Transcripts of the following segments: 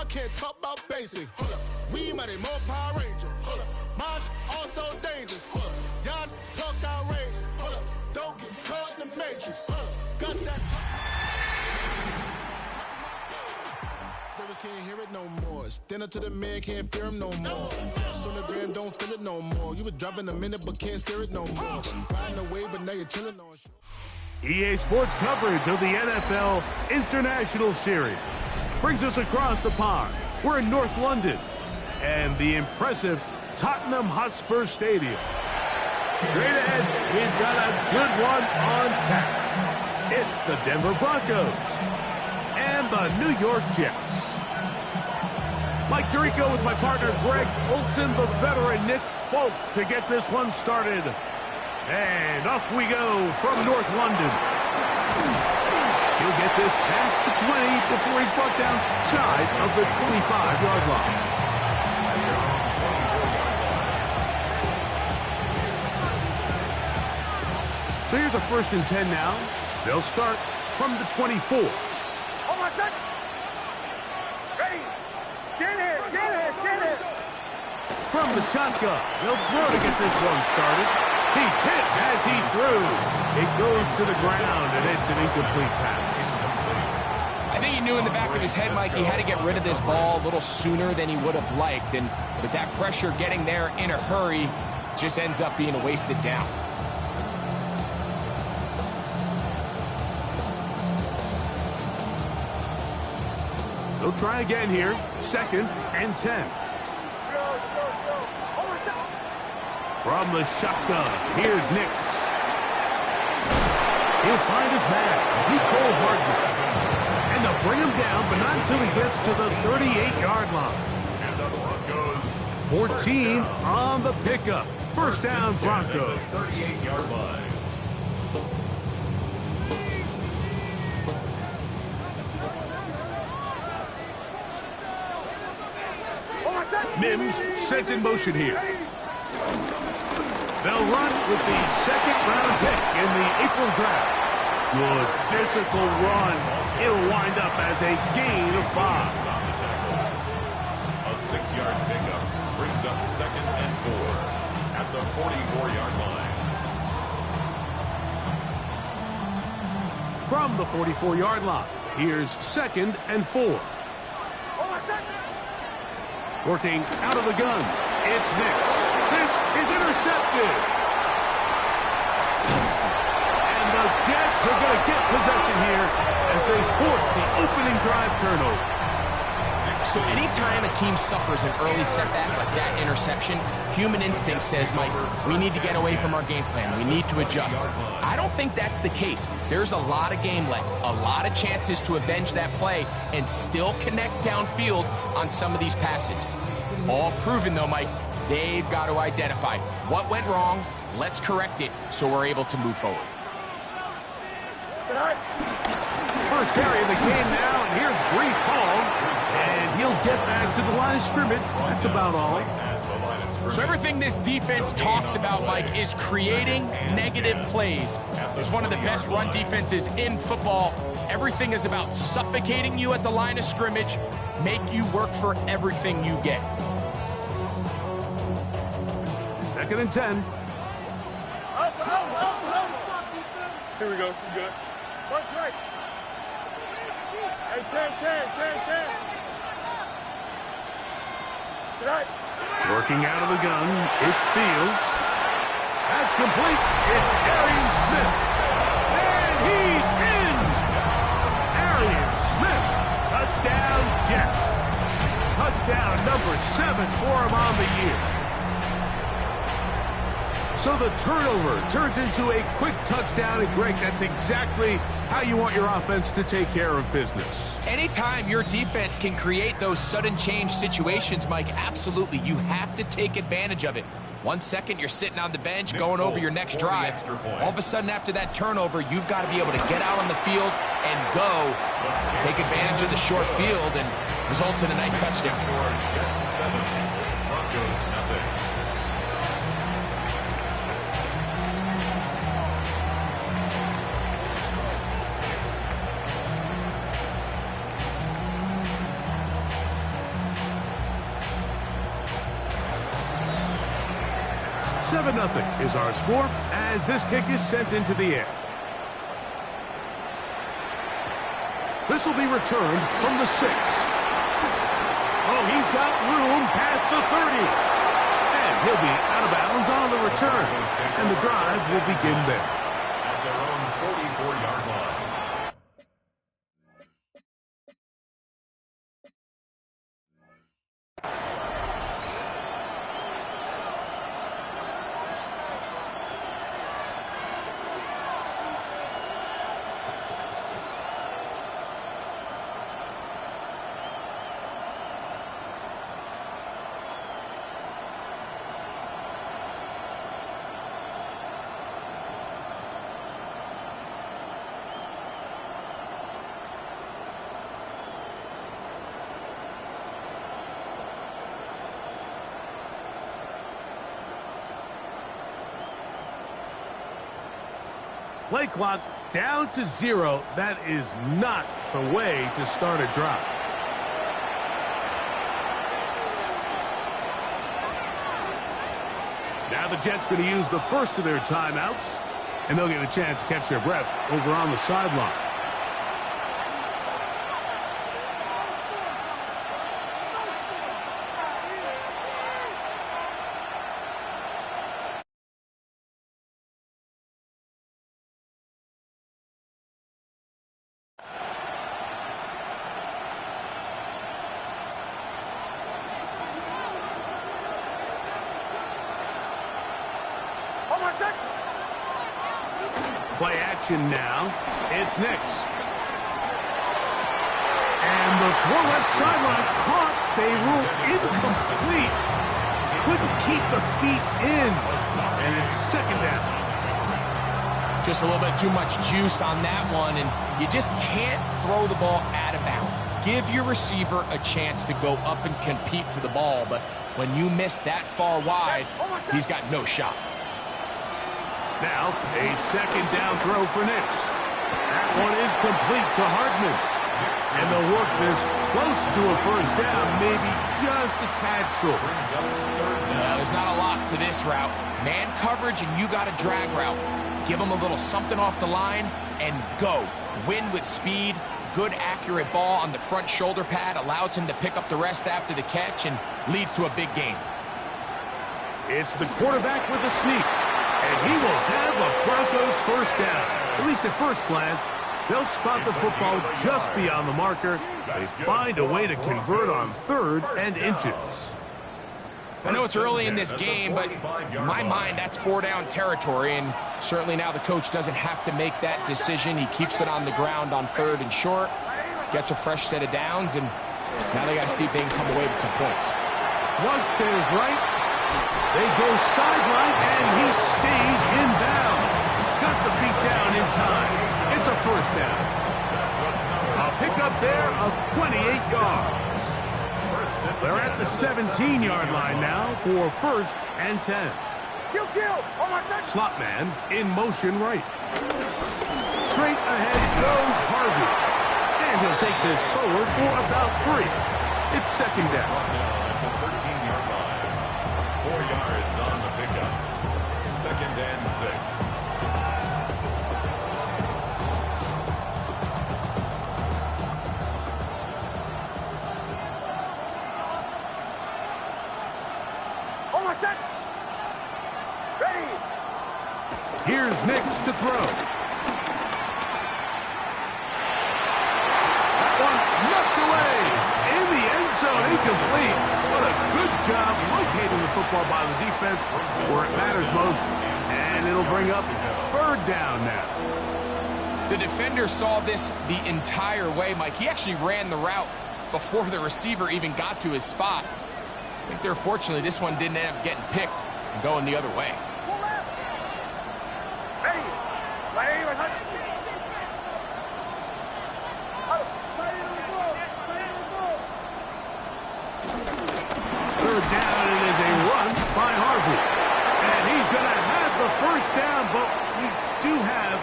y'all can't talk about basic. Hold up. We might more Power Ranger. Hold up. Mine also dangerous. Hold up. Y'all talk outrageous. Hold up. Don't get caught in the matrix. Hold up. Got that. Can't hear it no more. Stand up to the man, can't fear him no more. On the gram, don't feel it no more. You were driving a minute, but can't steer it no more. Riding away, but now you're chilling on shore. EA Sports coverage of the NFL International Series brings us across the pond. We're in North London and the impressive Tottenham Hotspur Stadium. Straight ahead, we've got a good one on tap. It's the Denver Broncos and the New York Jets. Mike Tirico with my partner Greg Olson, the veteran Nick Folk to get this one started. And off we go from North London. He'll get this past the 20 before he's brought down shy of the 25-yard line. So here's a 1st and 10 now. They'll start from the 24. Hold on a second. Ready. Shin it. From the shotgun, they'll throw to get this one started. He's hit as he throws. It goes to the ground, and it's an incomplete pass. I think he knew in the back of his head, Mike, he had to get rid of this ball a little sooner than he would have liked. And with that pressure getting there in a hurry, just ends up being a wasted down. They'll try again here. 2nd and 10. From the shotgun, here's Nix. He'll find his man, Nicole Hardman. And they'll bring him down, but not until he gets to the 38-yard line. And the Broncos 14 on the pickup. First down, Broncos. 38-yard line. Mims sent in motion here. They'll run with the 2nd-round pick in the April draft. Good physical run. It'll wind up as a gain of 5. A 6-yard pickup brings up 2nd and 4 at the 44-yard line. From the 44-yard line, here's 2nd and 4. Working out of the gun, it's Nix. This is intercepted. And the Jets are going to get possession here as they force the opening drive turnover. So anytime a team suffers an early setback like that interception, human instinct says, Mike, we need to get away from our game plan. We need to adjust. I don't think that's the case. There's a lot of game left, a lot of chances to avenge that play and still connect downfield on some of these passes. All proven, though, Mike, they've got to identify what went wrong, let's correct it so we're able to move forward. First carry of the game now, and here's Breece Hall. And he'll get back to the line of scrimmage. That's about all. So everything this defense talks about, Mike, is creating negative plays. It's one of the best run defenses in football. Everything is about suffocating you at the line of scrimmage, make you work for everything you get. 2nd and 10. Here we go. You good. Punch right. Hey, 10. Tonight. Working out of the gun, it's Fields. That's complete. It's Arian Smith. And he's in. Arian Smith. Touchdown, Jets. Touchdown number 7 for him on the year. So the turnover turns into a quick touchdown, and Greg, that's exactly how you want your offense to take care of business. Anytime your defense can create those sudden change situations, Mike, absolutely, you have to take advantage of it. 1 second, you're sitting on the bench, going over your next drive. All of a sudden, after that turnover, you've got to be able to get out on the field and go. Take advantage of the short field and results in a nice touchdown. Jets 7, Broncos nothing. 7-0 is our score as this kick is sent into the air. This will be returned from the 6. Oh, he's got room past the 30. And he'll be out of bounds on the return. And the drive will begin there. At their own 44-yard line. Play clock down to 0. That is not the way to start a drive. Now the Jets going to use the first of their timeouts, and they'll get a chance to catch their breath over on the sideline. Play action now. It's Nix. And the throw left sideline caught. They rule incomplete. Couldn't keep the feet in. And it's second down. Just a little bit too much juice on that one, and you just can't throw the ball out of bounds. Give your receiver a chance to go up and compete for the ball, but when you miss that far wide, he's got no shot. Now, a second down throw for Nix. That one is complete to Hardman. And they'll work this close to a first down, maybe just a tad short. There's not a lot to this route. Man coverage, and you got a drag route. Give him a little something off the line and go. Win with speed. Good, accurate ball on the front shoulder pad. Allows him to pick up the rest after the catch and leads to a big game. It's the quarterback with a sneak. And he will have a Broncos first down. At least at first glance, they'll spot the football just beyond the marker. They find a way to convert on 3rd and inches. I know it's early in this game, but in my mind, that's 4-down territory. And certainly now the coach doesn't have to make that decision. He keeps it on the ground on 3rd and short, gets a fresh set of downs, and now they got to see if they can come away with some points. Flush to his right. They go sideline, and he stays in bounds. Got the feet down in time. It's a first down. A pickup there of 28 yards. They're at the 17-yard line now for 1st and 10. Slot man in motion right. Straight ahead goes Harvey. And he'll take this forward for about 3. It's second down. 4 yards on the pickup. 2nd and 6. Almost set. Ready. Here's Nix to throw. That one knocked away. In the end zone, incomplete. What a good job locating the football by the defense where it matters most. And it'll bring up 3rd down now. The defender saw this the entire way, Mike. He actually ran the route before the receiver even got to his spot. I think they're fortunately this one didn't end up getting picked and going the other way. Ready. Third down, it is a run by Harvey. And he's going to have the first down, but we do have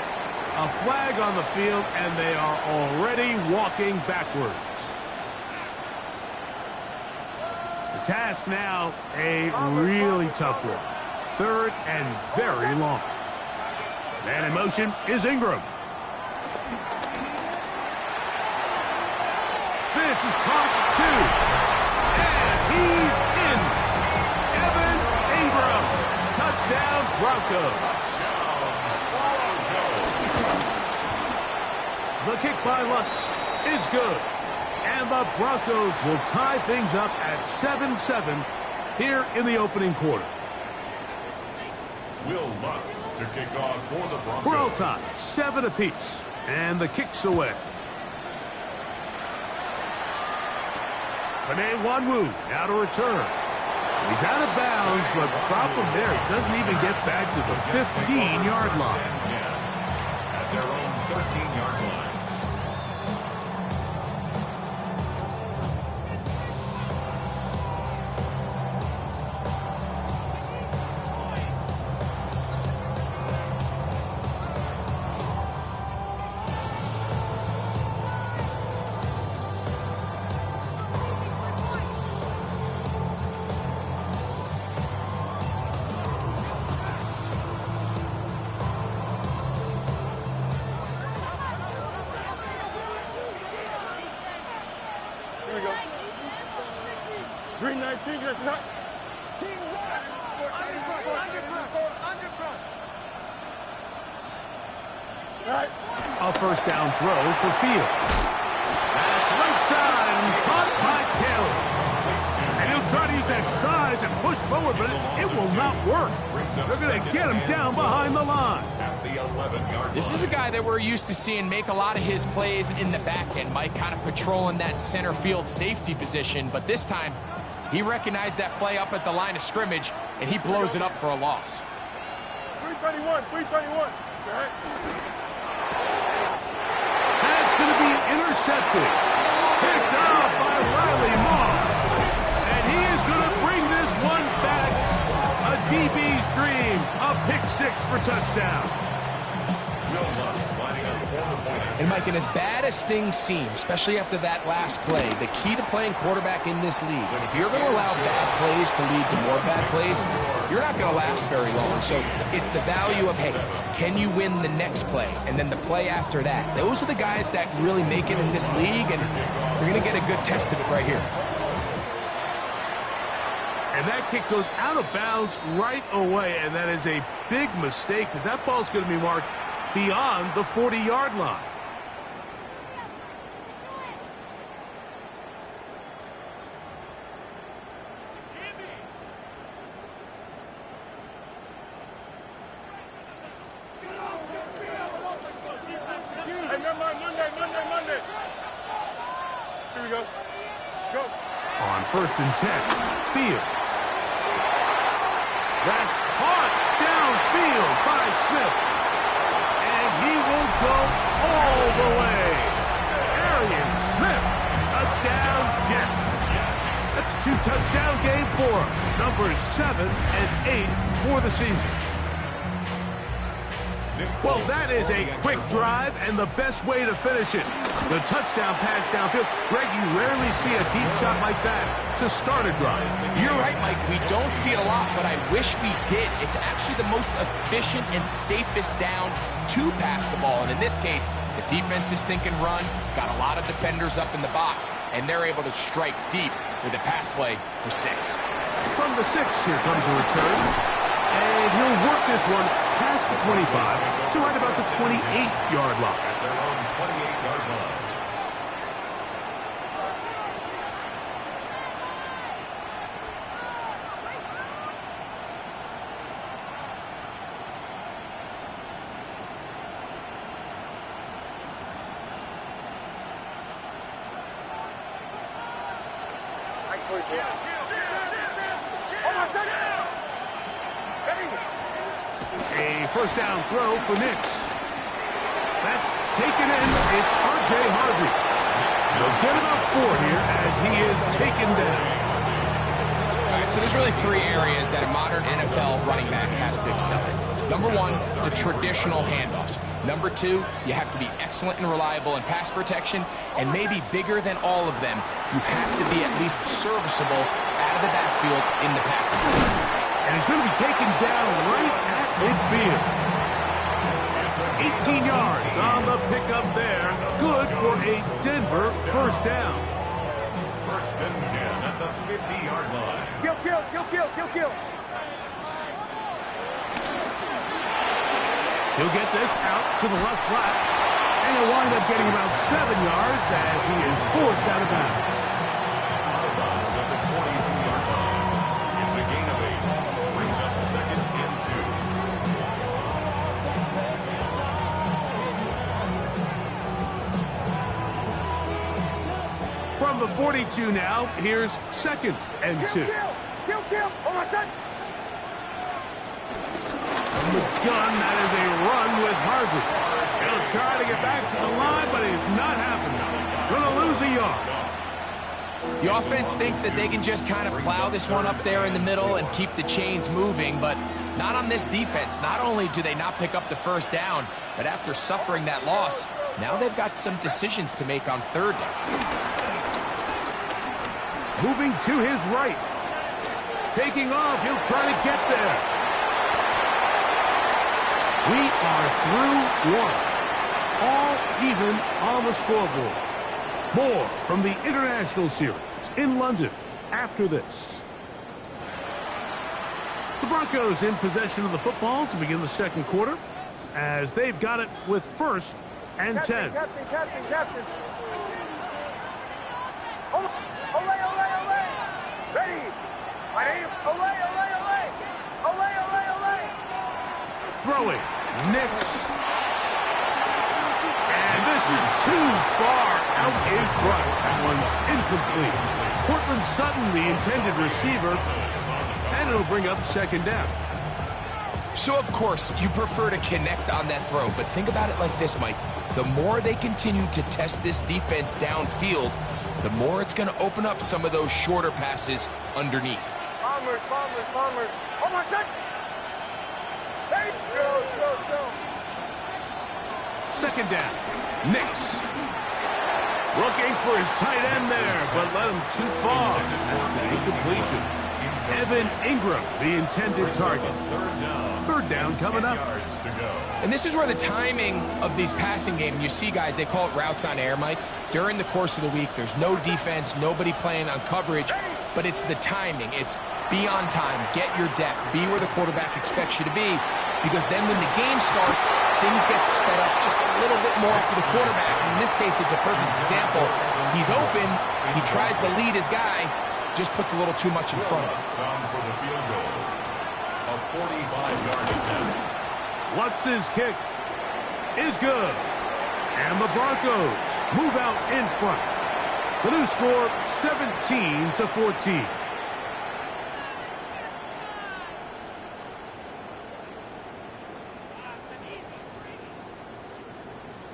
a flag on the field, and they are already walking backwards. The task now, a really tough one. 3rd and very long. Man in motion is Ingram. This is caught 2. And he's in. Evan Ingram. Touchdown, Broncos. The kick by Lutz is good. And the Broncos will tie things up at 7-7 here in the opening quarter. Will Lutz to kick off for the Broncos. We're all tied, 7 apiece. And the kick's away. Penei Wanwu now to return. He's out of bounds, but the problem there, he doesn't even get back to the 15-yard line. At their own 13-yard line. Green 19, you're not. Right. A first down throw for Fields. That's right side and caught by Taylor. And he'll try to use that size and push forward, but it will not work. They're going to get him down behind the line. At the 11-yard line. This is a guy that we're used to seeing make a lot of his plays in the back end. Mike kind of patrolling that center field safety position, but this time he recognized that play up at the line of scrimmage, and he blows it up for a loss. 331. Right. That's going to be intercepted. Picked up by Riley Moss. And he is going to bring this one back. A DB's dream. A pick-6 for touchdown. Will Lutz lining up for the point. And Mike, and as bad as things seem, especially after that last play, the key to playing quarterback in this league, if you're going to allow bad plays to lead to more bad plays, you're not going to last very long. So it's the value of, hey, can you win the next play? And then the play after that. Those are the guys that really make it in this league, and you're going to get a good test of it right here. And that kick goes out of bounds right away, and that is a big mistake because that ball's going to be marked beyond the 40-yard line. Monday. Here we go. Go. On 1st and 10, Fields. That's caught downfield by Smith. And he will go all the way. Arian Smith, touchdown Jets. That's a 2-touchdown game for him. Numbers 7 and 8 for the season. Well, that is a quick drive and the best way to finish it. The touchdown pass downfield. Greg, you rarely see a deep shot like that to start a drive. You're right, Mike. We don't see it a lot, but I wish we did. It's actually the most efficient and safest down to pass the ball. And in this case, the defense is thinking run, got a lot of defenders up in the box, and they're able to strike deep with a pass play for 6. From the 6, here comes a return. And he'll work this one past the 25 to right about the 28-yard line. At their own 28-yard line. A first down throw for Nix. That's taken in. It's R.J. Harvey. They'll get about 4 here as he is taken down. All right, so there's really 3 areas that a modern NFL running back has to excel in. Number 1, the traditional handoffs. Number 2, you have to be excellent and reliable in pass protection. And maybe bigger than all of them, you have to be at least serviceable out of the backfield in the passing game. And he's going to be taken down right at midfield. 18 yards on the pickup there. Good for a Denver first down. First and 10 at the 50-yard line. Kill. He'll get this out to the left flat. And he'll wind up getting about 7 yards as he is forced out of bounds. Out of bounds at the 22-yard line. It's a gain of 8. Brings up second and 2. From the 42 now, here's second and 2. Kill. Oh, my son. From the gun, that is a run with Harvey. He'll try to get back to the line, but it's not happening. Going to lose a yard. The offense thinks that they can just kind of plow this one up there in the middle and keep the chains moving, but not on this defense. Not only do they not pick up the first down, but after suffering that loss, now they've got some decisions to make on third down. Moving to his right. Taking off, he'll try to get there. We are through one. All even on the scoreboard. More from the International Series in London after this. The Broncos in possession of the football to begin the second quarter as they've got it with first and 10. Captain. Ole. Ready. My name, Ole. Throwing. Nix. And this is too far out in front. That one's incomplete. Cortland Sutton, the intended receiver, and it'll bring up second down. So, of course, you prefer to connect on that throw, but think about it like this, Mike. The more they continue to test this defense downfield, the more it's going to open up some of those shorter passes underneath. Bombers. Oh, my son. Hey, Joe. Second down. Nix. Looking for his tight end there, but let him too far. That's an incompletion. Evan Ingram, the intended target. Third down coming up. And this is where the timing of these passing games, you see guys, they call it routes on air, Mike. During the course of the week, there's no defense, nobody playing on coverage, but it's the timing. It's be on time, get your depth, be where the quarterback expects you to be, because then when the game starts, things get sped up just a little bit more for the quarterback. In this case, it's a perfect example. He's open, he tries to lead his guy, just puts a little too much in front of him. For the field goal. A 45-yard attempt. Lutz's kick is good. And the Broncos move out in front. The new score, 17-14.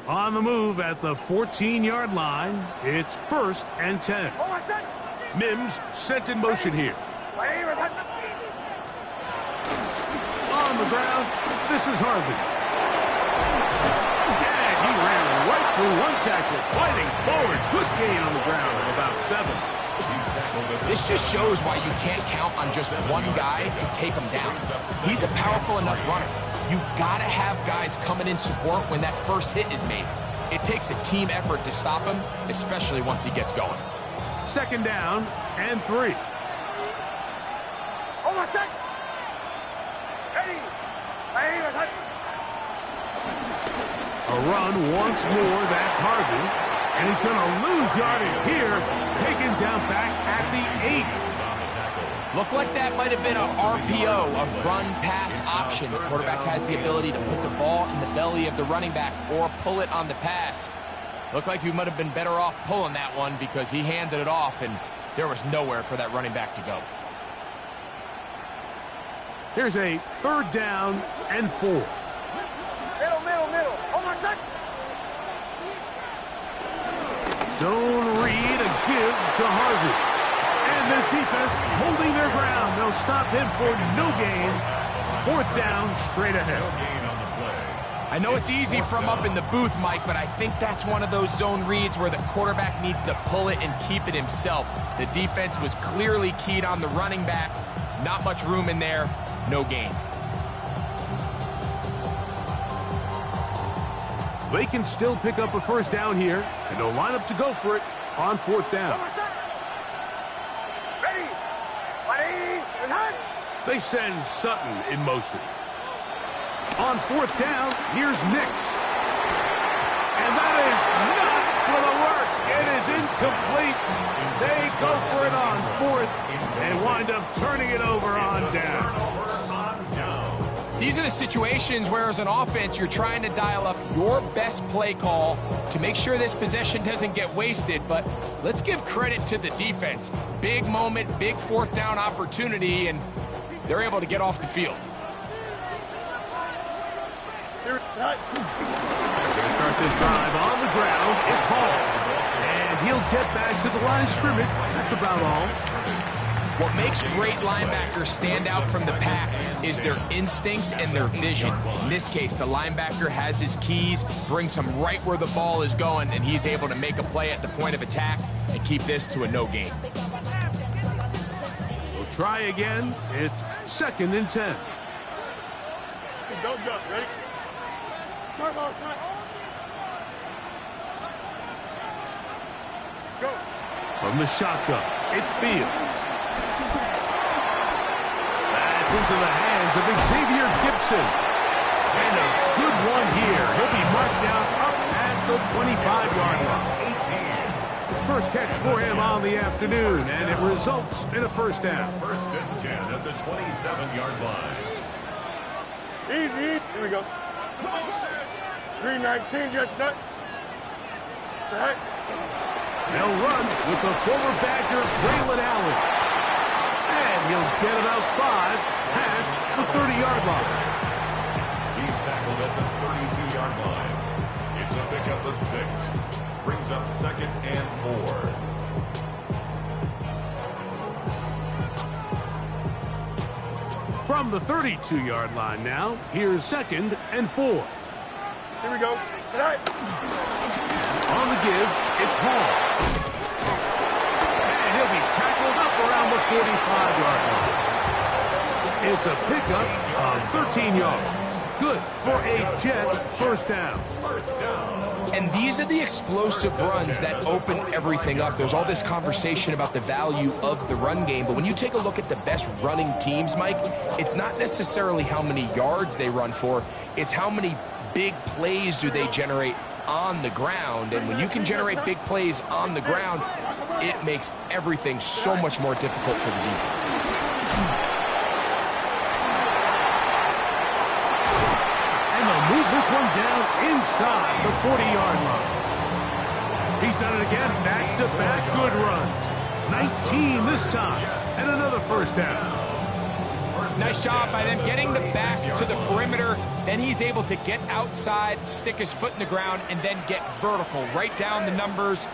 On the move at the 14-yard line, it's first and 10. Oh, my son. Mims sent in motion here. My name is... On the ground, this is Harvey. And he ran right through one tackle, fighting forward. Good gain on the ground of about 7. This just shows why you can't count on just one guy to take him down. He's a powerful enough runner. You gotta have guys coming in support when that first hit is made. It takes a team effort to stop him, especially once he gets going. Second down and 3. Oh, my son. Ready. My name is... A run once more, that's Harvey. And he's going to lose yardage here, taken down back at the 8. Looked like that might have been a RPO, a run-pass option. The quarterback has the ability to put the ball in the belly of the running back or pull it on the pass. Looked like you might have been better off pulling that one because he handed it off and there was nowhere for that running back to go. Here's a third down and 4. Middle. Oh, my son. Zone read, a give to Harvey. And this defense holding their ground. They'll stop him for no gain. Fourth down straight ahead. No gain on the play. I know it's easy from up in the booth, Mike, but I think that's one of those zone reads where the quarterback needs to pull it and keep it himself. The defense was clearly keyed on the running back. Not much room in there. No gain. They can still pick up a first down here, and they'll line up to go for it on fourth down. Ready. They send Sutton in motion. On fourth down, here's Nix. And that is not going to work. It is incomplete. They go for it on fourth and wind up turning it over on down. These are the situations where, as an offense, you're trying to dial up your best play call to make sure this possession doesn't get wasted. But let's give credit to the defense. Big moment, big fourth down opportunity, and they're able to get off the field. They're going to start this drive on the ground. It's Hall. And he'll get back to the line of scrimmage. That's about all. What makes great linebackers stand out from the pack is their instincts and their vision. In this case, the linebacker has his keys, brings him right where the ball is going, and he's able to make a play at the point of attack and keep this to a no gain. We'll try again. It's 2nd and 10. Don't jump. Ready? Turn on, front. Go. From the shotgun, it's Fields. That's into the hands of Xavier Gibson. And a good one here. He'll be marked down up past the 25-yard line. First catch for him on the afternoon, and it results in a first down. 1st and 10 at the 27-yard line. Easy. Here we go. 319, get set. Set. They'll run with the former Badger, Braylon Allen. And he'll get about 5 past the 30-yard line. He's tackled at the 32-yard line. It's a pickup of 6. Brings up 2nd and 4. From the 32-yard line now, here's 2nd and 4. Here we go. Tonight. On the give, it's Hall. And he'll be tackled up around the 45-yard line. It's a pickup of 13 yards. Good for a Jets first down. And these are the explosive runs that open everything up. There's all this conversation about the value of the run game, but when you take a look at the best running teams, Mike, it's not necessarily how many yards they run for, it's how many big plays do they generate on the ground. And when you can generate big plays on the ground, it makes everything so much more difficult for the defense. Move this one down inside the 40-yard line. He's done it again, back-to-back good runs. 19 this time, and another first down. Nice job by them getting the back to the perimeter. Then he's able to get outside, stick his foot in the ground, and then get vertical. Right down the numbers.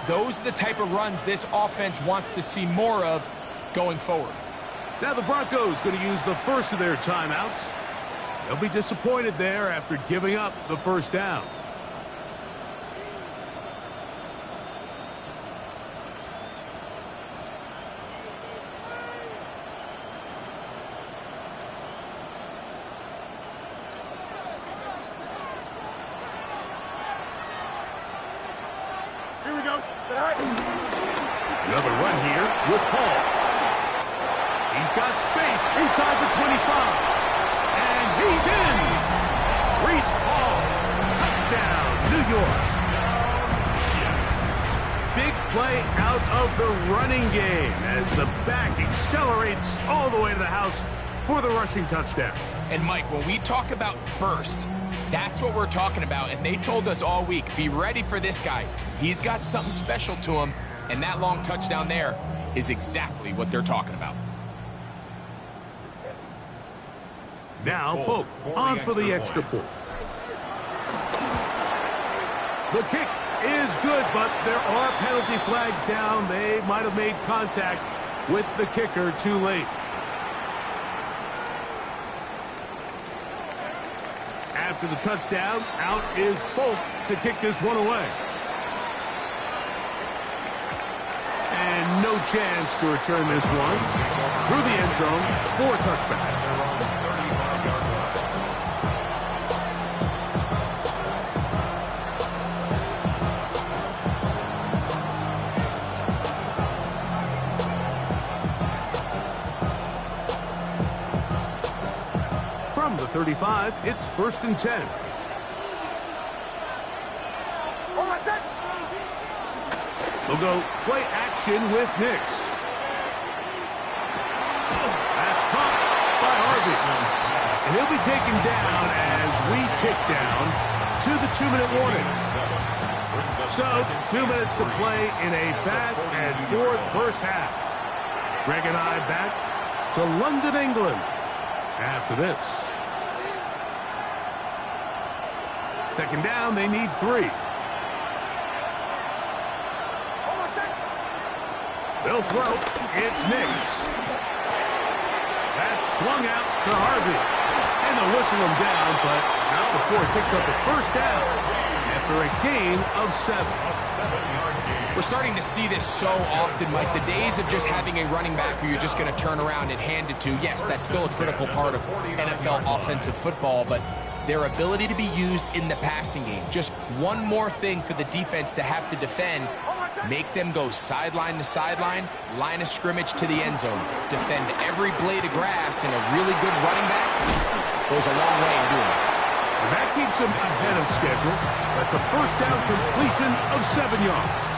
Those are the type of runs this offense wants to see more of going forward. Now the Broncos going to use the first of their timeouts. They'll be disappointed there after giving up the first down. Here we go. Tonight. Another run here with Hall. He's got space inside the 25. And he's in. Breece Hall. Touchdown, New York. Big play out of the running game as the back accelerates all the way to the house for the rushing touchdown. And Mike, when we talk about burst, that's what we're talking about. And they told us all week, be ready for this guy. He's got something special to him. And that long touchdown there is exactly what they're talking about. Now, Folk on for the extra point. The kick is good, but there are penalty flags down. They might have made contact with the kicker too late. after the touchdown, out is Folk to kick this one away. And no chance to return this one through the end zone for a touchback. From the 35, it's 1st and 10. They'll go play action with Nix. That's caught by Harvey. And he'll be taken down as we tick down to the 2-minute warning. So, 2 minutes to play in a back-and-forth first half. Greg and I back to London, England after this. Second down, they need 3. They'll throw. It's Nix. That's swung out to Harvey. And they'll whistle him down, but not before he picks up the first down after a gain of 7. We're starting to see this so often, Mike. The days of just having a running back who you're just going to turn around and hand it to, yes, that's still a critical part of NFL offensive football, but their ability to be used in the passing game. Just one more thing for the defense to have to defend. Make them go sideline to sideline, line of scrimmage to the end zone. Defend every blade of grass, and a really good running back goes a long way in doing it. And that keeps them ahead of schedule. That's a first down completion of 7 yards.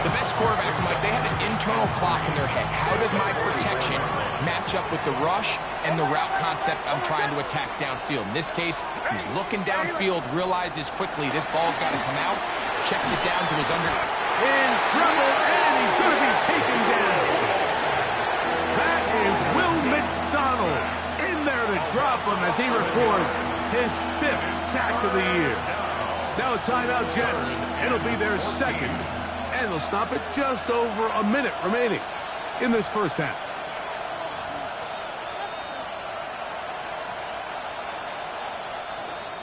The best quarterbacks, Mike, they have an internal clock in their head. How does my protection match up with the rush and the route concept I'm trying to attack downfield? In this case, he's looking downfield, realizes quickly this ball's got to come out, checks it down to his under. In trouble, and he's going to be taken down. That is Will McDonald in there to drop him as he records his 5th sack of the year. Now a timeout, Jets. It'll be their 2nd, and they'll stop it just over a minute remaining in this first half.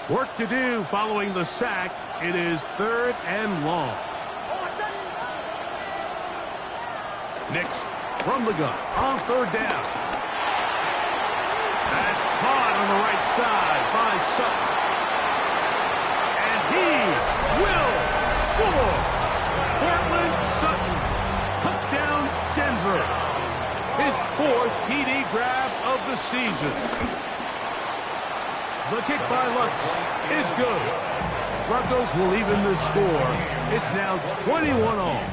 Work to do following the sack. It is 3rd and long. Nix from the gun on 3rd down. That's caught on the right side by Sutton. And he will score. Cortland Sutton. Touchdown, Denver. His 4th TD grab of the season. The kick by Lutz is good. Broncos will even the score. It's now 21-all.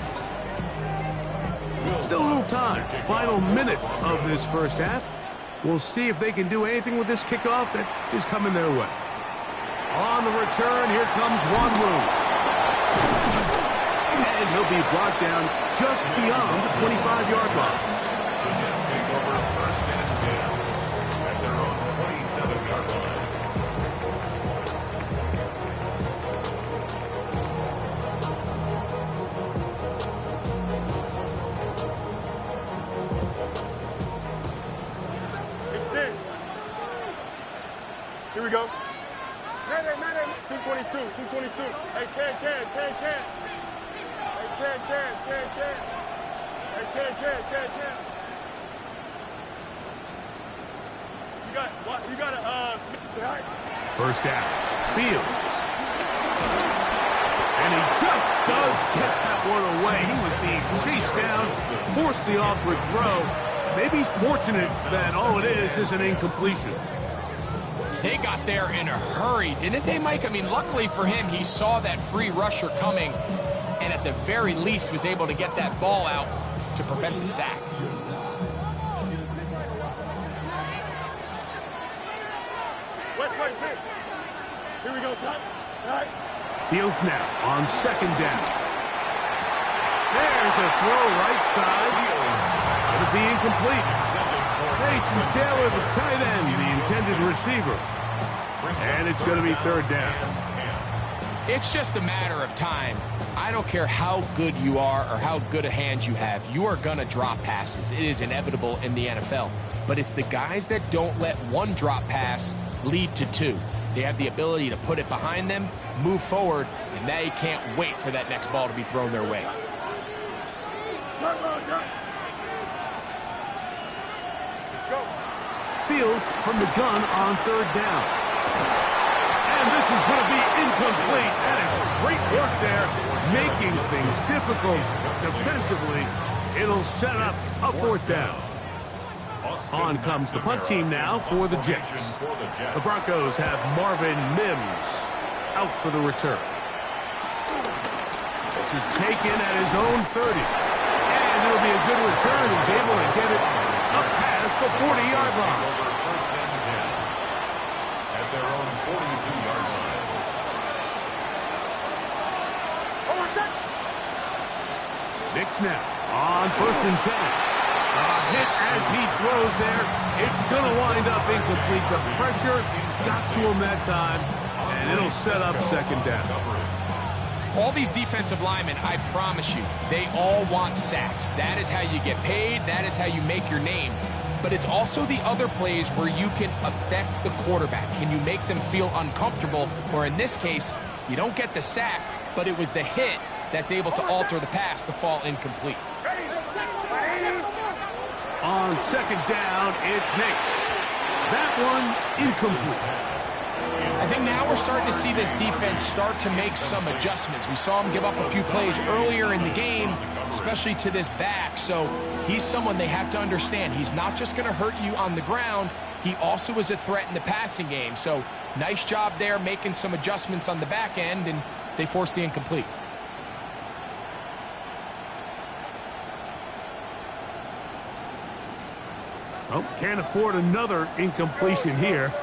Still a little time. Final minute of this first half. We'll see if they can do anything with this kickoff that is coming their way. On the return, here comes Wanwu. And he'll be brought down just beyond the 25-yard line. The Jets take over 1st and 10 at their own 27-yard line. Here we go. 222, 222. Hey, Can. Hey, Can. You got a, First down. Fields. And he just does get that one away. He was being chased down, forced the awkward throw. Maybe he's fortunate that all it is an incompletion. They got there in a hurry, didn't they, Mike? I mean, luckily for him, he saw that free rusher coming and at the very least was able to get that ball out to prevent the sack. Here we go, son. All right. Fields now on 2nd down. There's a throw right side. It'll be incomplete. Mason Taylor, the tight end, the intended receiver. And it's going to be 3rd down. It's just a matter of time. I don't care how good you are or how good a hand you have. You are going to drop passes. It is inevitable in the NFL. But it's the guys that don't let one drop pass lead to 2. They have the ability to put it behind them, move forward, and they can't wait for that next ball to be thrown their way. Fields from the gun on third down. And this is going to be incomplete. That is great work there, making things difficult defensively. It'll set up a fourth down. On comes the punt team now for the Jets. The Broncos have Marvin Mims out for the return. This is taken at his own 30. And it'll be a good return. He's able to get it up past the 40-yard line. First and 10 at their own 42-yard line. Knicks now on first and 10. A hit as he throws there. It's going to wind up incomplete. The pressure got to him that time, and it'll set up second down. All these defensive linemen, I promise you, they all want sacks. That is how you get paid. That is how you make your name. But it's also the other plays where you can affect the quarterback. Can you make them feel uncomfortable? Or in this case, you don't get the sack, but it was the hit that's able to alter the pass to fall incomplete. On second down, it's Knicks. That one incomplete. I think now we're starting to see this defense start to make some adjustments. We saw him give up a few plays earlier in the game, especially to this back. So he's someone they have to understand. He's not just going to hurt you on the ground. He also is a threat in the passing game. So nice job there making some adjustments on the back end, and they forced the incomplete. Oh, can't afford another incompletion here.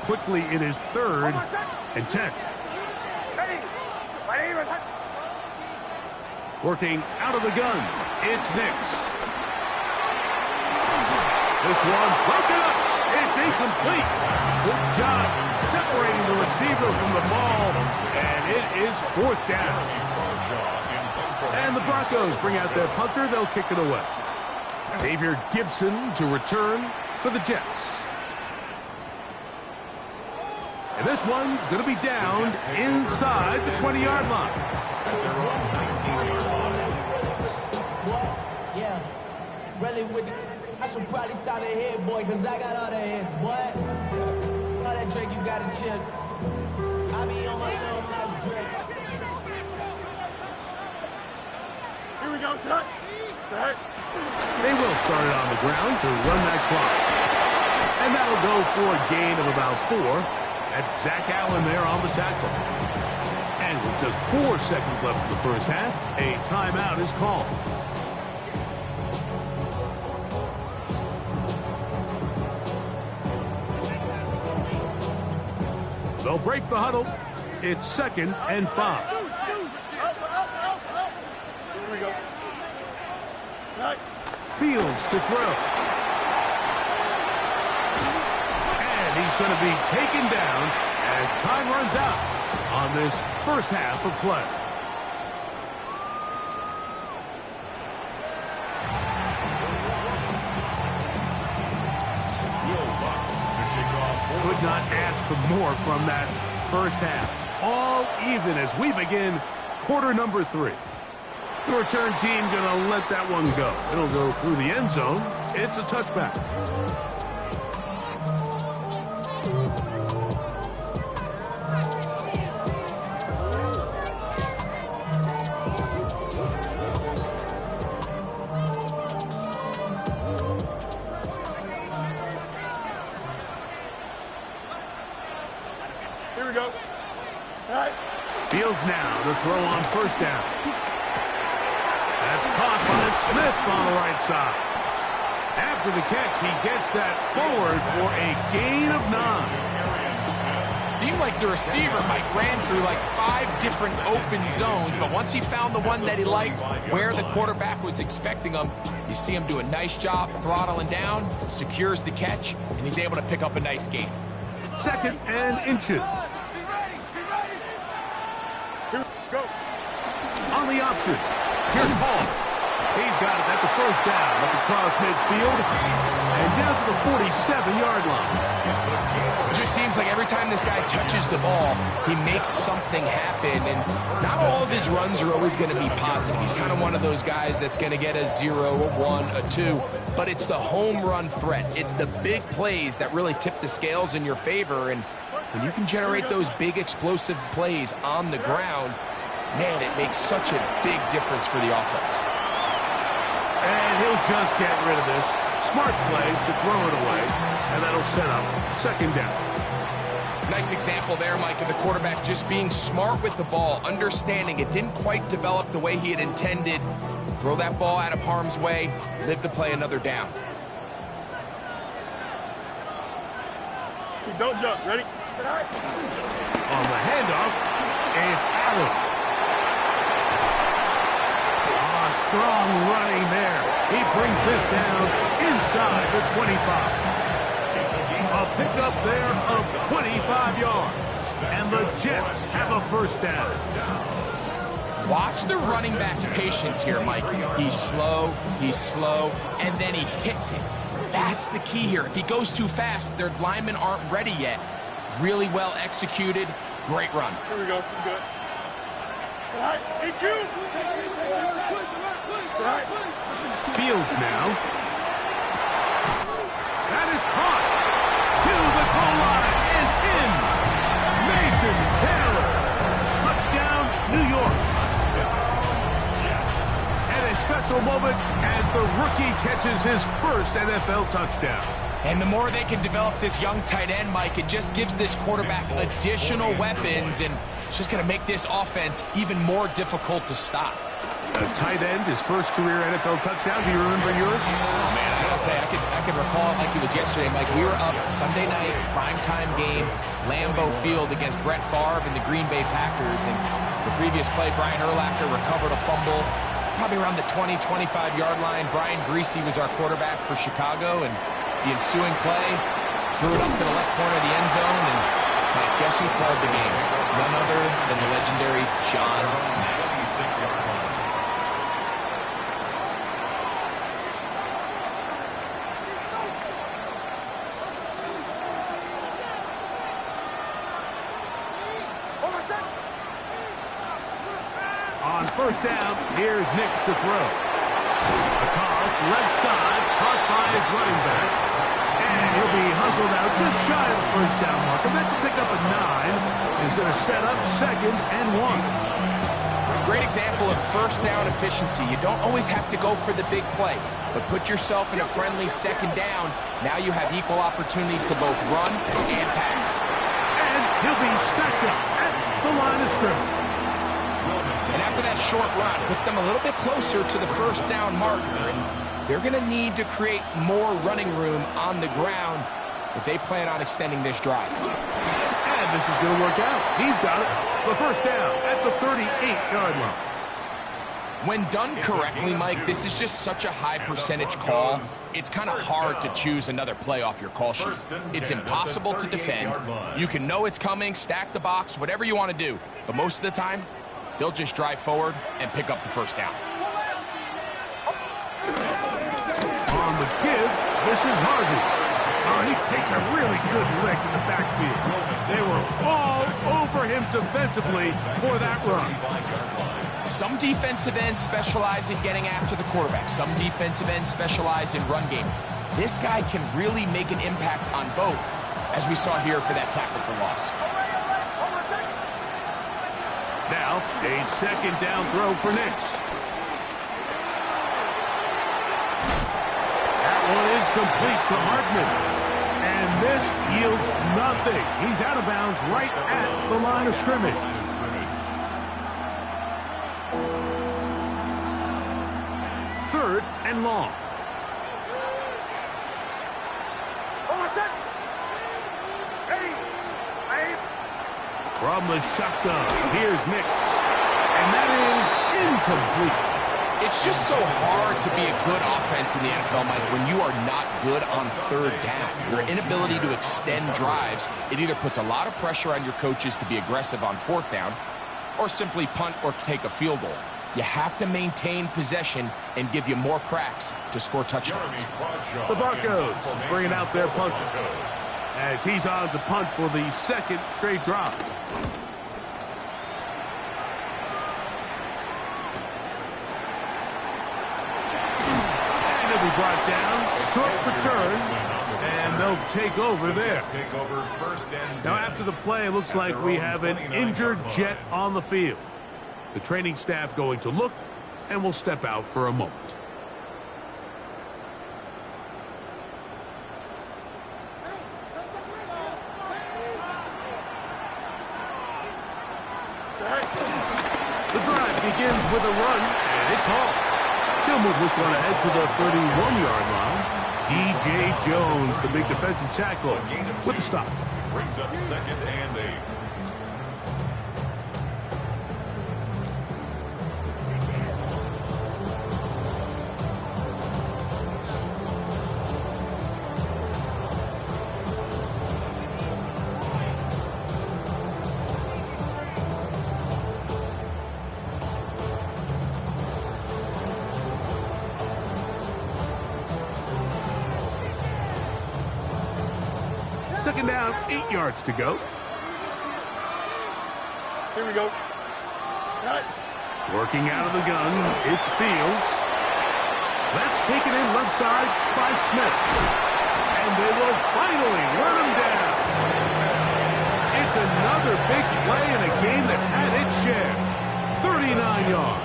Quickly, it is third and 10. Working out of the gun, it's Knicks. This one broken up. It's incomplete. Good job separating the receiver from the ball, and it is fourth down. And the Broncos bring out their punter. They'll kick it away. Xavier Gibson to return for the Jets. And this one's going to be down inside the 20-yard line. Yeah, really with I should probably stop a hit, boy, because I got all the hits, boy. All that drink you got to chill. I be on my little mouse drink. Here we go, set. Set. They will start it on the ground to run that clock. And that'll go for a gain of about 4. That's Zach Allen there on the tackle. And with just 4 seconds left in the first half, a timeout is called. They'll break the huddle. It's 2nd and 5. Here we go. Right. Fields to throw. And he's going to be taken down as time runs out on this first half of play. Could not ask for more from that first half. All even as we begin quarter number 3. The return team going to let that one go. It'll go through the end zone. It's a touchback. Here we go. Right. Fields now to throw on first down. That's caught by Smith on the right side. After the catch, he gets that forward for a gain of 9. Seemed like the receiver, Mike, ran through like 5 different open zones, but once he found the one that he liked, where the quarterback was expecting him, you see him do a nice job throttling down, secures the catch, and he's able to pick up a nice gain. 2nd and inches. Here we go. On the option, here's Hall. He's got it. That's a first down up across midfield and down to the 47-yard line. It just seems like every time this guy touches the ball, he makes something happen, and not all of his runs are always going to be positive. He's kind of one of those guys that's going to get a 0, a 1, a 2, but it's the home run threat. It's the big plays that really tip the scales in your favor, and when you can generate those big explosive plays on the ground, man, it makes such a big difference for the offense. And he'll just get rid of this. Smart play to throw it away, and that'll set up second down. Nice example there, Mike, of the quarterback just being smart with the ball, understanding it didn't quite develop the way he had intended. Throw that ball out of harm's way, live to play another down. Don't jump. Ready? On the handoff, it's Allen. Strong running there. He brings this down inside the 25. A pickup there of 25 yards. And the Jets have a first down. Watch the running back's patience here, Mike. He's slow, and then he hits it. That's the key here. If he goes too fast, their linemen aren't ready yet. Really well executed. Great run. Here we go. Some good. Hey, Jude. Fields now. That is caught to the goal line and in. Mason Taylor. Touchdown, New York. And a special moment as the rookie catches his first NFL touchdown. And the more they can develop this young tight end, Mike, it just gives this quarterback additional weapons, and it's just going to make this offense even more difficult to stop. A tight end, his first career NFL touchdown. Do you remember yours? Oh, man, I'll tell you, I could recall it like it was yesterday. Mike, we were up Sunday night, primetime game, Lambeau Field against Brett Favre and the Green Bay Packers. And the previous play, Brian Urlacher recovered a fumble, probably around the 20, 25-yard line. Brian Greasy was our quarterback for Chicago, and the ensuing play, threw it up to the left corner of the end zone, and guess who called the game? None other than the legendary John Madden. On first down, here's Nix to throw. A toss, left side, caught by his running back. And he'll be hustled out just shy of the first down marker. That's a pickup of 9. He's going to set up second and 1. Great example of first down efficiency. You don't always have to go for the big play, but put yourself in a friendly second down. Now you have equal opportunity to both run and pass. And he'll be stacked up at the line of scrimmage. And after that short run, puts them a little bit closer to the first down marker. And they're going to need to create more running room on the ground if they plan on extending this drive. And this is going to work out. He's got it. The first down at the 38-yard line. When done correctly, Mike, this is just such a high percentage call. It's kind of hard to choose another play off your call sheet. It's impossible to defend. You can know it's coming, stack the box, whatever you want to do. But most of the time, they'll just drive forward and pick up the first down. On the give, this is Harvey. Oh, he takes a really good lick in the backfield. They were all over him defensively for that run. Some defensive ends specialize in getting after the quarterback. Some defensive ends specialize in run game. This guy can really make an impact on both, as we saw here for that tackle for loss. Now, a second down throw for Nix. That one is complete to Hartman. And this yields nothing. He's out of bounds right at the line of scrimmage. Third and long. From the shotgun, here's Nix. And that is incomplete. It's just so hard to be a good offense in the NFL, Mike, when you are not good on third down. Your inability to extend drives, it either puts a lot of pressure on your coaches to be aggressive on fourth down, or simply punt or take a field goal. You have to maintain possession and give you more cracks to score touchdowns. The Broncos bringing out their punter as he's on to punt for the second straight drive. And it'll be brought down. Short return. And they'll take over there. Now after the play, it looks like we have an injured Jet on the field. The training staff going to look and will step out for a moment. The drive begins with a run, and it's Hall. He'll move this one ahead to the 31-yard line. DJ Jones, the big defensive tackle, with the stop. Brings up 2nd and 8. Second down, 8 yards to go. Here we go. Cut. Working out of the gun, it's Fields. That's taken in left side by Smith. And they will finally run him down. It's another big play in a game that's had its share. 39 yards.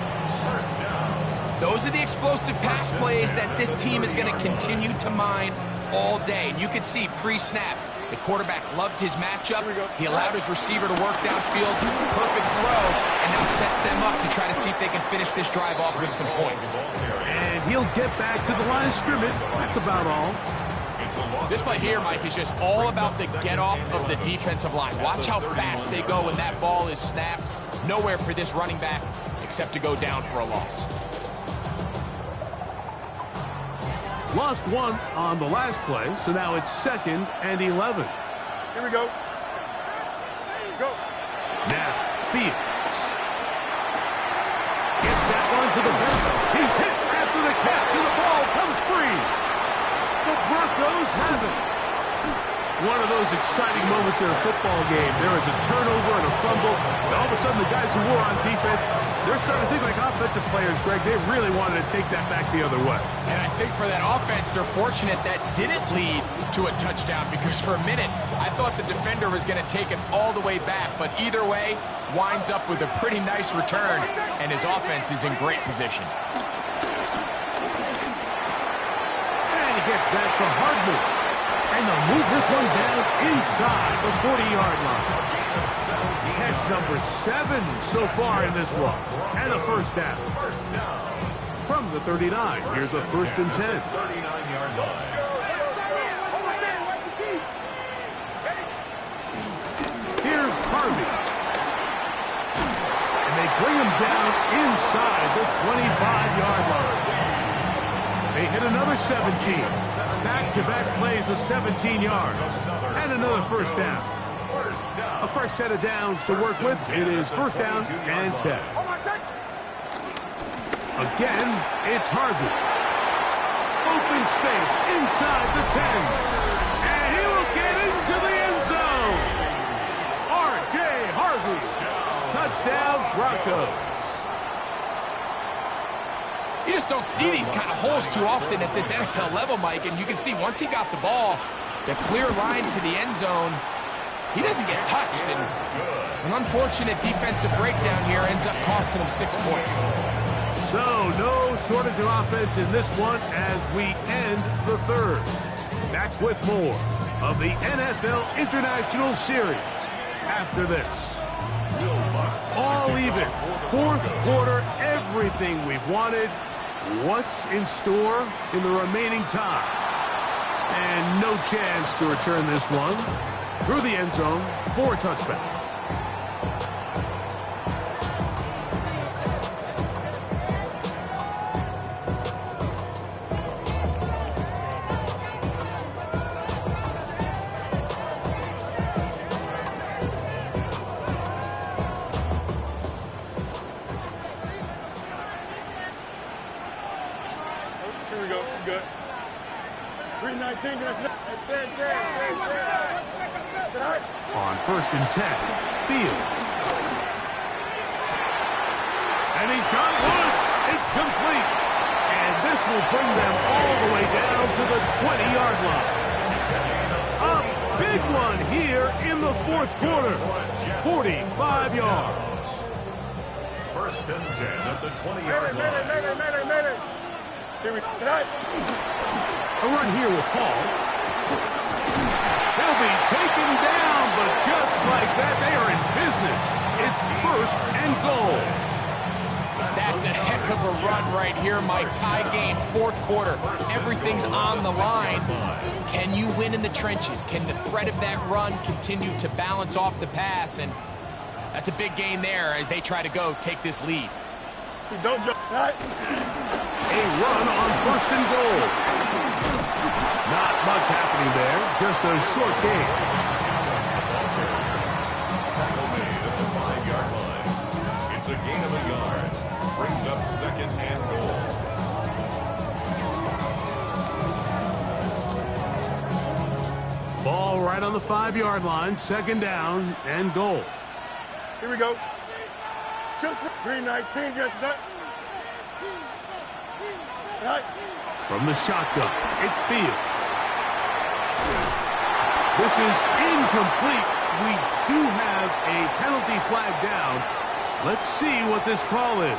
Those are the explosive pass plays that this team is going to continue to mine all day. And you can see pre-snap, the quarterback loved his matchup. He allowed his receiver to work downfield. Perfect throw. And now sets them up to try to see if they can finish this drive off with some points. And he'll get back to the line of scrimmage. That's about all. This play here, Mike, is just all about the get-off of the defensive line. Watch how fast they go when that ball is snapped. Nowhere for this running back except to go down for a loss. Lost one on the last play, so now it's 2nd and 11. Here we go. Go. Now, Fields. Gets that one to the middle. He's hit after the catch, and the ball comes free. The Broncos have it. One of those exciting moments in a football game. There is a turnover and a fumble, and all of a sudden the guys who were on defense, they're starting to think like offensive players, Greg. They really wanted to take that back the other way. And I think for that offense, they're fortunate that didn't lead to a touchdown, because for a minute, I thought the defender was going to take it all the way back, but either way, winds up with a pretty nice return, and his offense is in great position. And he gets that to Hardman. And they'll move this one down inside the 40-yard line. Catch number 7 so far in this one. And a first down. From the 39, here's a 1st and 10. 39-yard line. Here's Harvey. And they bring him down inside the 25-yard line. They hit another 17. Back-to-back plays of 17 yards. And another first down. A fresh set of downs to work with. It is 1st down and 10. Again, it's Harvey. Open space inside the 10. And he will get into the end zone. R.J. Harvey. Touchdown, Broncos. You just don't see these kind of holes too often at this NFL level, Mike. And you can see once he got the ball, the clear line to the end zone, he doesn't get touched. And an unfortunate defensive breakdown here ends up costing him 6 points. So no shortage of offense in this one as we end the 3rd. Back with more of the NFL International Series after this. All even. 4th quarter, everything we've wanted. What's in store in the remaining time? And no chance to return this one through the end zone for a touchback. good. 319, On 1st and 10, Fields. And he's got Woods. It's complete. And this will bring them all the way down to the 20-yard line. A big one here in the 4th quarter. 45 yards. 1st and 10 at the 20-yard line. Here we go. A run here with Paul. They'll be taken down, but just like that, they are in business. It's 1st and goal. That's a heck of a run right here, Mike. Tie game, 4th quarter. Everything's on the line. Can you win in the trenches? Can the threat of that run continue to balance off the pass? And that's a big gain there as they try to take this lead. Don't jump. A run on 1st and goal. Not much happening there, just a short gain. Tackle made at the 5-yard line. It's a gain of a yard. Brings up 2nd and goal. Ball right on the 5-yard line, 2nd down and goal. Here we go. 319, get that. From the shotgun, it's Fields. This is incomplete. We do have a penalty flag down. Let's see what this call is.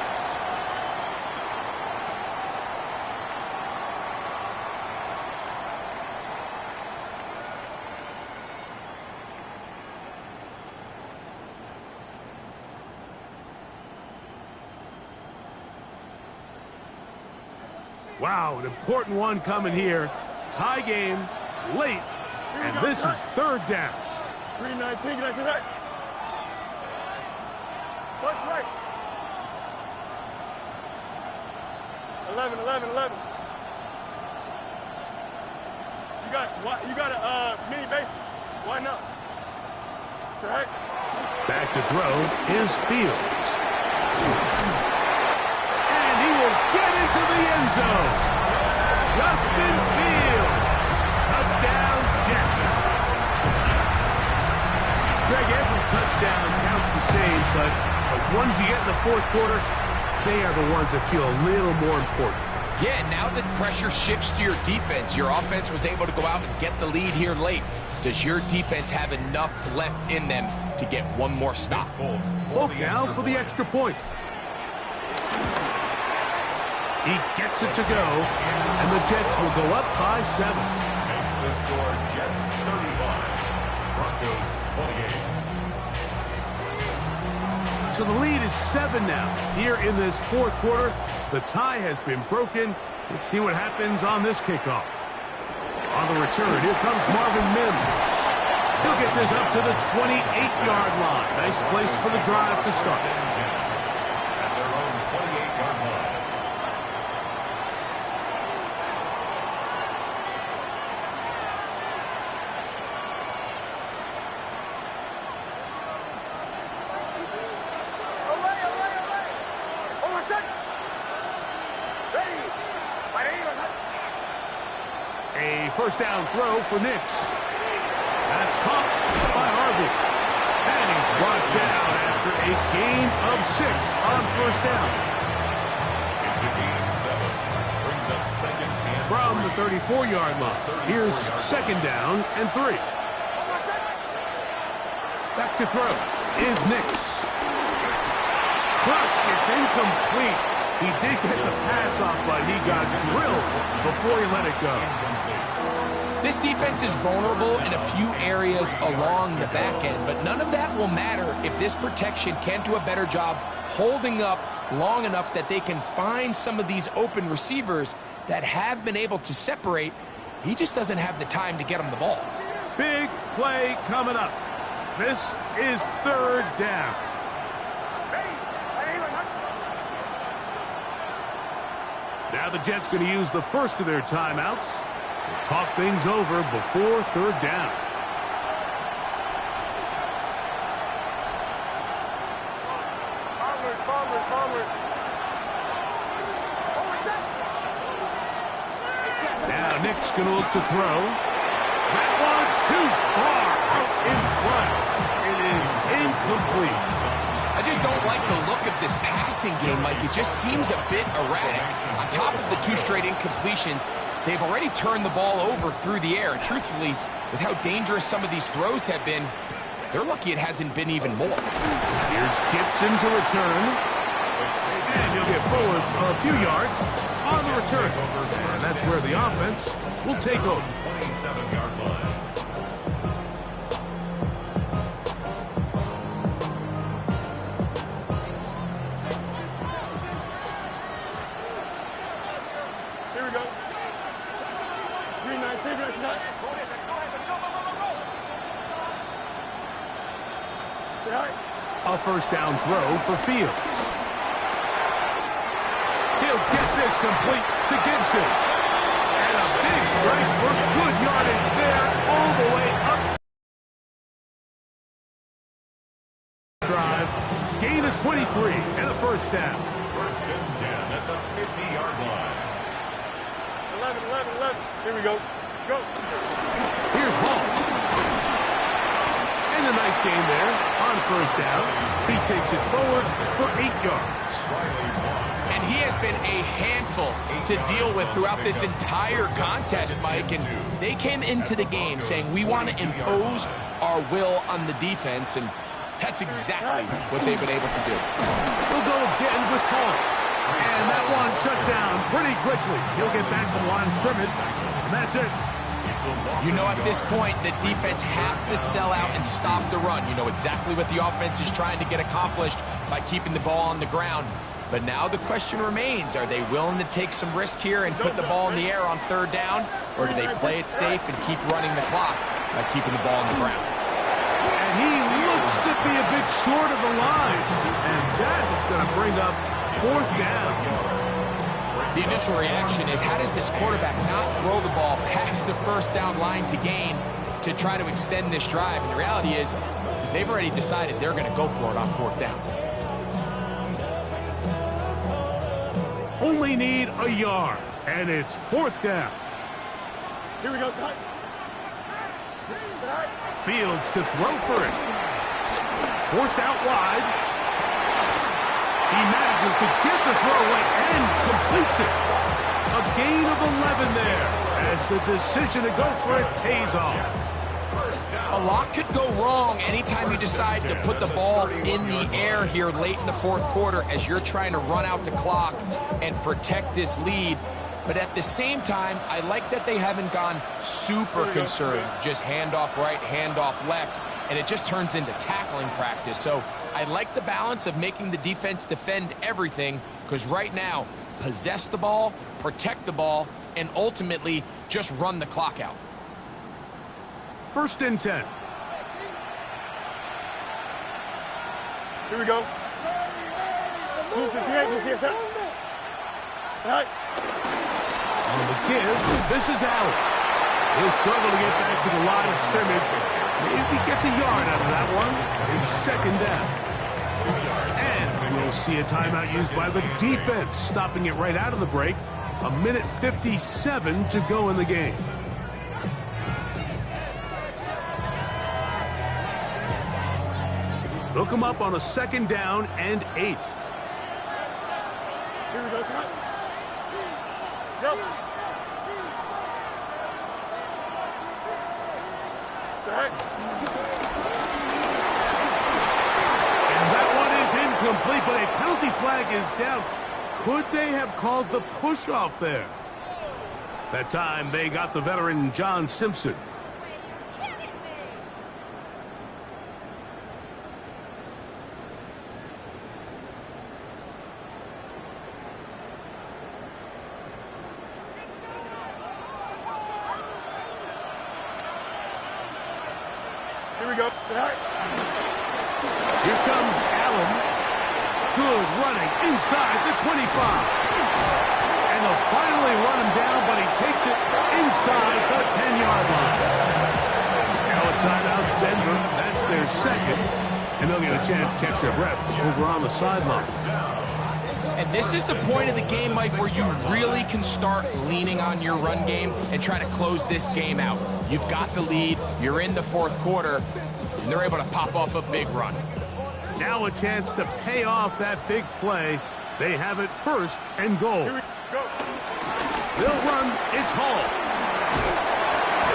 Wow, an important one coming here. Tie game, late, and this is 3rd down. 319, get after that. What's right? 11. You got a mini base. Why not? It's all right. Back to throw is Fields. And he will get into the end zone. Justin Fields. Touchdown, Jets. Greg, every touchdown counts the same, but the ones you get in the 4th quarter, they are the ones that feel a little more important. Yeah, now that pressure shifts to your defense, your offense was able to go out and get the lead here late. Does your defense have enough left in them to get one more stop? Folk now for the extra point. He gets it to go, and the Jets will go up by 7. Makes the score Jets 35, Broncos 28. So the lead is 7 now. Here in this 4th quarter, the tie has been broken. Let's see what happens on this kickoff. On the return, here comes Marvin Mims. He'll get this up to the 28-yard line. Nice place for the drive to start. At their own 28-yard line. A 1st down throw for Nix. That's caught by Harvey. And he's brought down after a gain of 6 on 1st down. It's a gain of 7. Brings up 2nd and From 3. the 34-yard line, here's 2nd down and 3. Back to throw is Nix. Crushed, it's incomplete. He did get the pass off, but he got drilled before he let it go. This defense is vulnerable in a few areas along the back end, but none of that will matter if this protection can't do a better job holding up long enough that they can find some of these open receivers that have been able to separate. He just doesn't have the time to get them the ball. Big play coming up. This is 3rd down. Now the Jets going to use the first of their timeouts to talk things over before 3rd down. Nick's going to look to throw. That one too far out in front. It is incomplete. I just don't like the look of this passing game, Mike. It just seems a bit erratic. On top of the 2 straight incompletions, they've already turned the ball over through the air. And truthfully, with how dangerous some of these throws have been, they're lucky it hasn't been even more. Here's Gibson to return. And he'll get forward a few yards on the return. And that's where the offense will take over. 27-yard line. Here we go. Green 9, save it. Stay high. A first down throw for Fields. He'll get this complete to Gibson. And a big strike for good yardage there all the way up. Drive. Gain of 23 and a first down. First and 10 at the 50-yard line. 11. Here we go. Go. Here's Hall. And a nice game there on first down. He takes it forward for 8 yards. And he has been a handful to deal with throughout this entire contest, Mike. And they came into the game saying, we want to impose our will on the defense. And that's exactly what they've been able to do. We'll go again with Hall. And that one shut down pretty quickly. He'll get back to the line of scrimmage. And that's it. You know, at this point, the defense has to sell out and stop the run. You know exactly what the offense is trying to get accomplished by keeping the ball on the ground. But now the question remains, are they willing to take some risk here and put the ball in the air on third down? Or do they play it safe and keep running the clock by keeping the ball on the ground? And he looks to be a bit short of the line. And that is going to bring up fourth down. The initial reaction is, how does this quarterback not throw the ball past the first down line to gain to try to extend this drive? And the reality is they've already decided they're going to go for it on fourth down. Only need a yard, and it's fourth down. Here we go, Side. Fields to throw for it. Forced out wide. He manages to get the throw away and completes it. A gain of 11 there as the decision to go for it pays off. A lot could go wrong anytime you decide to put the ball in the air here late in the fourth quarter as you're trying to run out the clock and protect this lead. But at the same time, I like that they haven't gone super conservative, just handoff right, handoff left, and it just turns into tackling practice. So I like the balance of making the defense defend everything, because right now, possess the ball, protect the ball, and ultimately just run the clock out. First and 10. Here we go. Move to the head, move to the head. On the give, this is Allen. He'll struggle to get back to the line of scrimmage. Maybe gets a yard out of that one. It's second down. And we'll see a timeout used by the defense, stopping it right out of the break. 1:57 to go in the game. Look him up on a second down and 8. Here we go, Scott. Go. And that one is incomplete, but a penalty flag is down. Could they have called the push-off there? That time they got the veteran John Simpson. Here we go. Here comes Allen. Good running inside the 25. And they'll finally run him down, but he takes it inside the 10-yard line. Now a timeout, Denver. That's their second. And they'll get a chance to catch their breath over on the sideline. And this is the point of the game, Mike, where you really can start leaning on your run game and try to close this game out. You've got the lead, you're in the fourth quarter, and they're able to pop off a big run. Now a chance to pay off that big play. They have it first and goal. Here we go. They'll run. It's Hall.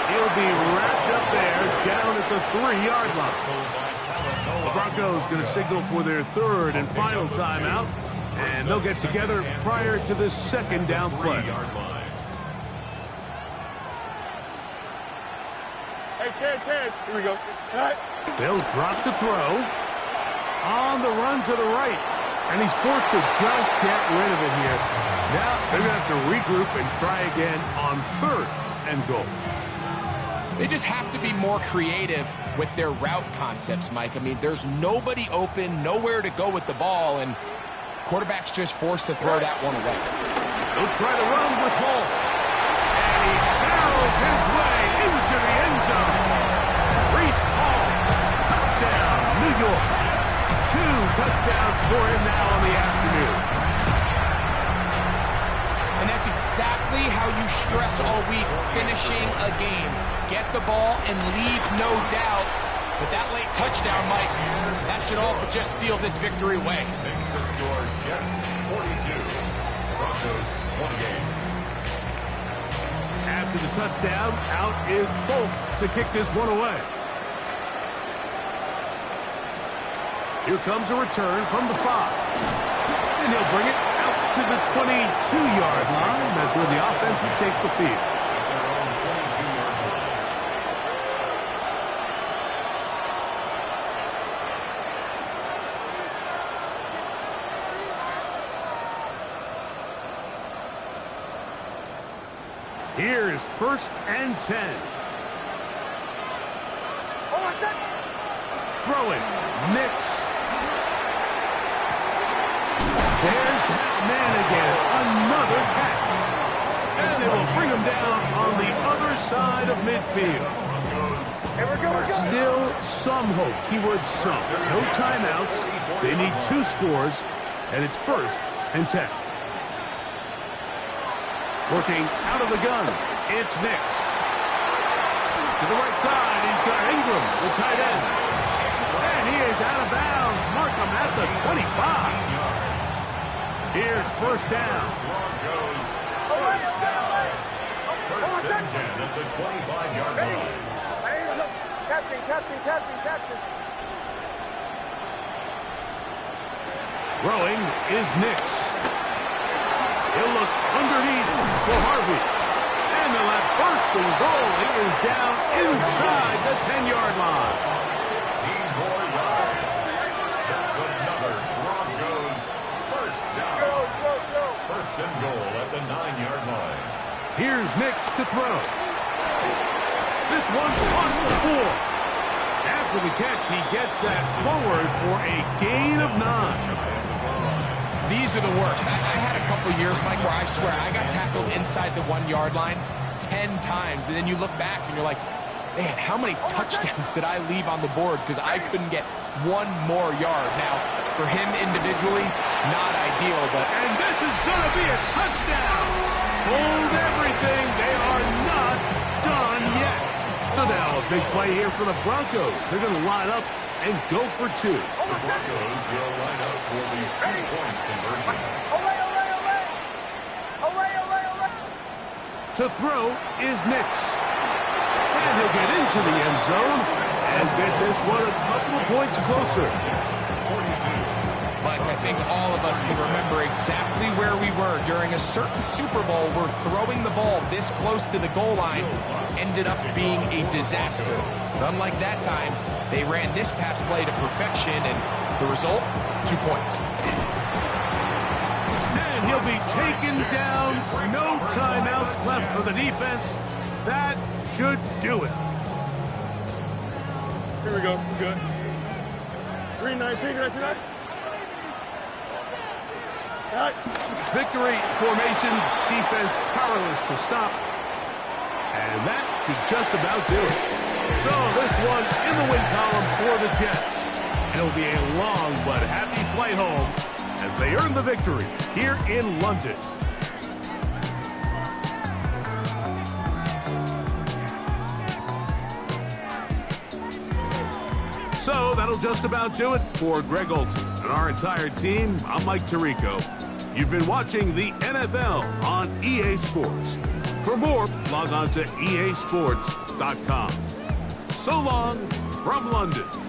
He'll be wrapped up there down at the 3-yard line. The Broncos going to signal for their third and final timeout, and they'll get together prior to the second down play. Hey, Ted. Here we go. All right. They'll drop to throw. On the run to the right. And he's forced to just get rid of it here. Now they're going to have to regroup and try again on third and goal. They just have to be more creative with their route concepts, Mike. I mean, there's nobody open, nowhere to go with the ball, and quarterback's just forced to throw that one away. They'll try to run with Hall. And he barrels his way into the end zone. Breece Hall, touchdown, New York. 2 touchdowns for him now in the afternoon. And that's exactly how you stress all week, finishing a game. Get the ball and leave no doubt. But that late touchdown, Mike, that should all but just seal this victory away. Makes the score Jets 42, Broncos 28. After the touchdown, out is Folk to kick this one away. Here comes a return from the 5. And he'll bring it out to the 22-yard line. That's where the offense will take the field. Here's 1st and 10. Throwing. Nix. There's Pat Mannigan, another catch. And they will bring him down on the other side of midfield. Still some hope. Keyword some. No timeouts. They need 2 scores, and it's 1st and 10. Working out of the gun, it's Nix. To the right side, he's got Ingram, the tight end. And he is out of bounds. Markham at the 25. Here's 1st down. Broncos first down. 1st and 10 at the 25-yard line. Captain. Throwing is Nix. He'll look underneath for Harvey. And they'll have 1st and goal. He is down inside the 10-yard line. Team 4 yards. That's another Broncos first down. 1st and goal at the 9-yard line. Here's Nix to throw. This one's on the 4. After the catch, he gets that forward for a gain of 9. These are the worst. I had a couple years, Mike, where I swear I got tackled inside the 1-yard line 10 times. And then you look back and you're like, man, how many touchdowns did I leave on the board because I couldn't get 1 more yard? Now, for him individually, not ideal, but... And this is going to be a touchdown. Hold everything. They are not done yet. So now a big play here for the Broncos. They're going to line up and go for 2. The Broncos will line up for the 2-point conversion. To throw is Nix. And he'll get into the end zone and get this one a couple of points closer. Mike, I think all of us can remember exactly where we were during a certain Super Bowl where throwing the ball this close to the goal line ended up being a disaster. But unlike that time, they ran this pass play to perfection, and the result, 2 points. And he'll be taken down. No timeouts left for the defense. That should do it. Here we go. We're good. 3-19. Right. Victory formation, defense powerless to stop. And that should just about do it. So this one in the win column for the Jets. It'll be a long but happy flight home as they earn the victory here in London. So that'll just about do it for Greg Olsen and our entire team. I'm Mike Tirico. You've been watching the NFL on EA Sports. For more, log on to easports.com. So long from London.